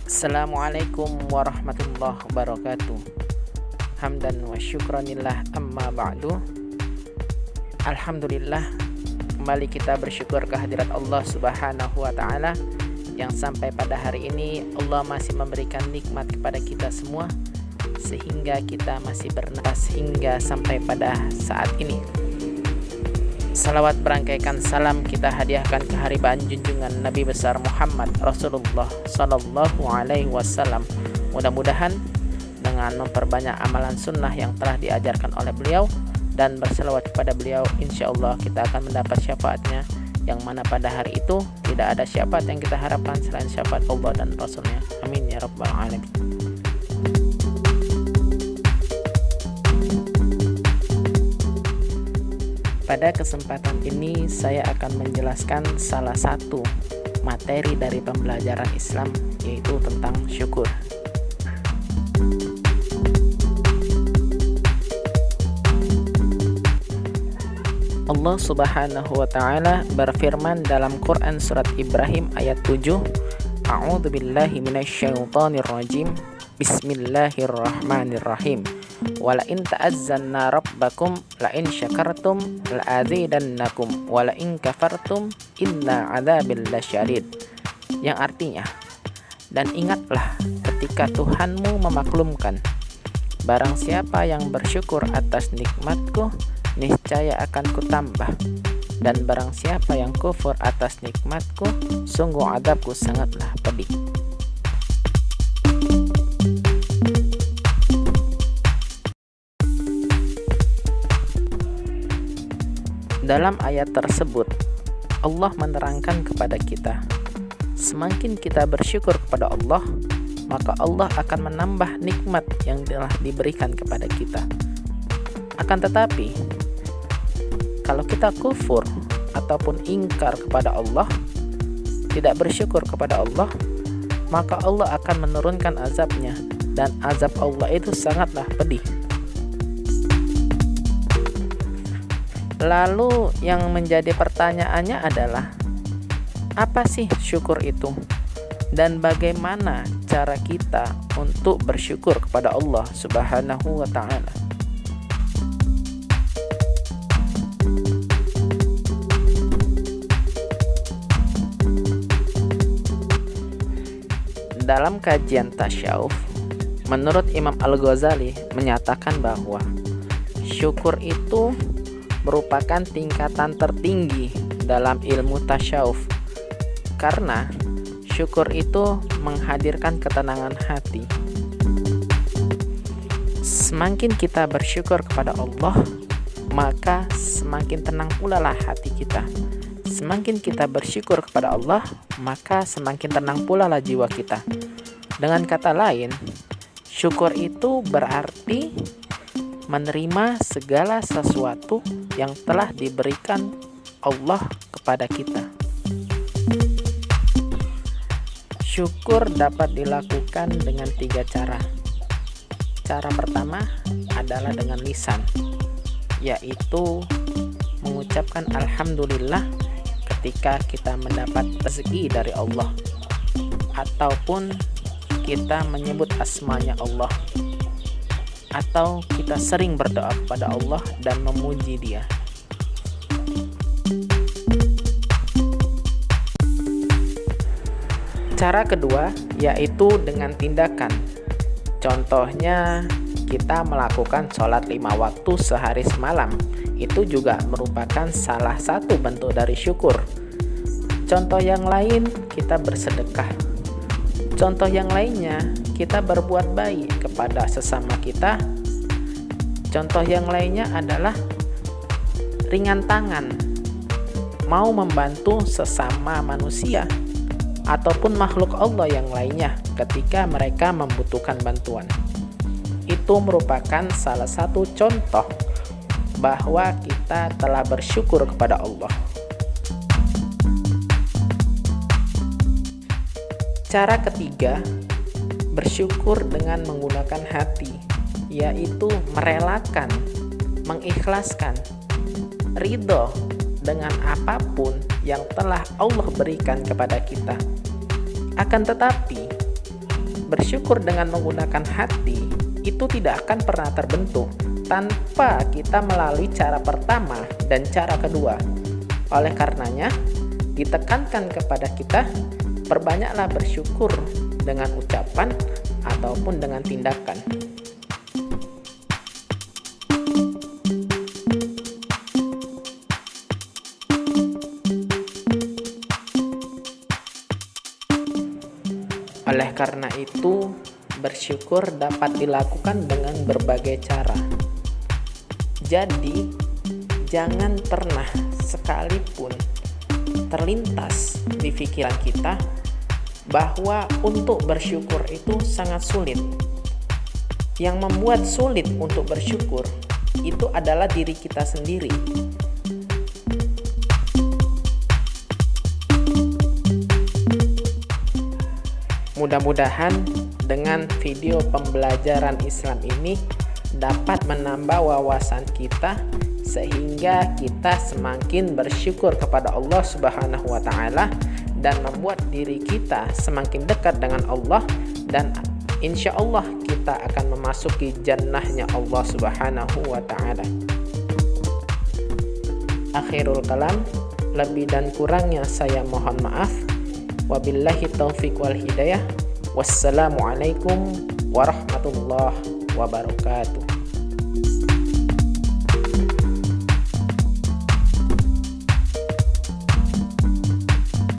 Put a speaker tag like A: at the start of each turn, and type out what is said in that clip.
A: Assalamualaikum warahmatullahi wabarakatuh. Hamdan wa syukranillah amma ba'du. Alhamdulillah, kembali kita bersyukur kehadirat Allah subhanahu wa ta'ala yang sampai pada hari ini Allah masih memberikan nikmat kepada kita semua sehingga kita masih bernapas hingga sampai pada saat ini. Salawat berangkaikan salam kita hadiahkan ke haribaan junjungan Nabi besar Muhammad Rasulullah Sallallahu Alaihi Wasallam. Mudah-mudahan dengan memperbanyak amalan sunnah yang telah diajarkan oleh beliau dan berselawat kepada beliau, insya Allah kita akan mendapat syafaatnya, yang mana pada hari itu tidak ada syafaat yang kita harapkan selain syafaat Allah dan Rasulnya. Amin ya rabbal alamin. Pada kesempatan ini saya akan menjelaskan salah satu materi dari pembelajaran Islam, yaitu tentang syukur. Allah Subhanahu wa taala berfirman dalam Quran surat Ibrahim ayat 7, A'udzu billahi minasyaitonir rajim. Bismillahirrahmanirrahim. Wala in ta'azzanna rabbakum la in syakartum la azidannakum wala in kafartum inna adzabil lasyadid. Yang artinya, dan ingatlah ketika Tuhanmu memaklumkan, barang siapa yang bersyukur atas nikmatku, niscaya akan kutambah, dan barang siapa yang kufur atas nikmatku, sungguh adabku sangatlah pedih. Dalam ayat tersebut, Allah menerangkan kepada kita, semakin kita bersyukur kepada Allah, maka Allah akan menambah nikmat yang telah diberikan kepada kita. Akan tetapi, kalau kita kufur ataupun ingkar kepada Allah, tidak bersyukur kepada Allah, maka Allah akan menurunkan azabnya, dan azab Allah itu sangatlah pedih. Lalu yang menjadi pertanyaannya adalah, apa sih syukur itu? Dan bagaimana cara kita untuk bersyukur kepada Allah Subhanahu wa ta'ala? Dalam kajian tasyawuf, menurut Imam Al-Ghazali menyatakan bahwa syukur itu merupakan tingkatan tertinggi dalam ilmu tasyawuf, karena syukur itu menghadirkan ketenangan hati. Semakin kita bersyukur kepada Allah, maka semakin tenang pula lah hati kita. Semakin kita bersyukur kepada Allah, maka semakin tenang pula lah jiwa kita. Dengan kata lain, syukur itu berarti menerima segala sesuatu yang telah diberikan Allah kepada kita. Syukur dapat dilakukan dengan 3 cara. Cara pertama adalah dengan lisan, yaitu mengucapkan alhamdulillah ketika kita mendapat rezeki dari Allah, ataupun kita menyebut asmanya Allah, atau kita sering berdoa kepada Allah dan memuji Dia. Cara kedua yaitu dengan tindakan. Contohnya, kita melakukan sholat 5 waktu sehari semalam. Itu juga merupakan salah satu bentuk dari syukur. Contoh yang lain, kita bersedekah. Contoh yang lainnya, kita berbuat baik kepada sesama kita. Contoh yang lainnya adalah ringan tangan, mau membantu sesama manusia ataupun makhluk Allah yang lainnya ketika mereka membutuhkan bantuan. Itu merupakan salah satu contoh bahwa kita telah bersyukur kepada Allah. Cara ketiga, bersyukur dengan menggunakan hati, yaitu merelakan, mengikhlaskan, ridho dengan apapun yang telah Allah berikan kepada kita. Akan tetapi, bersyukur dengan menggunakan hati itu tidak akan pernah terbentuk tanpa kita melalui cara pertama dan cara kedua. Oleh karenanya, ditekankan kepada kita, perbanyaklah bersyukur dengan ucapan ataupun dengan tindakan. Oleh karena itu, bersyukur dapat dilakukan dengan berbagai cara. Jadi, jangan pernah sekalipun terlintas di pikiran kita bahwa untuk bersyukur itu sangat sulit. Yang membuat sulit untuk bersyukur itu adalah diri kita sendiri. Mudah-mudahan dengan video pembelajaran Islam ini dapat menambah wawasan kita sehingga kita semakin bersyukur kepada Allah Subhanahu wa taala dan membuat diri kita semakin dekat dengan Allah, dan insya Allah kita akan memasuki jannahnya Allah Subhanahu wa taala. Akhirul kalam, lebih dan kurangnya saya mohon maaf. Wabillahi taufiq wal hidayah. Wassalamualaikum warahmatullahi wabarakatuh.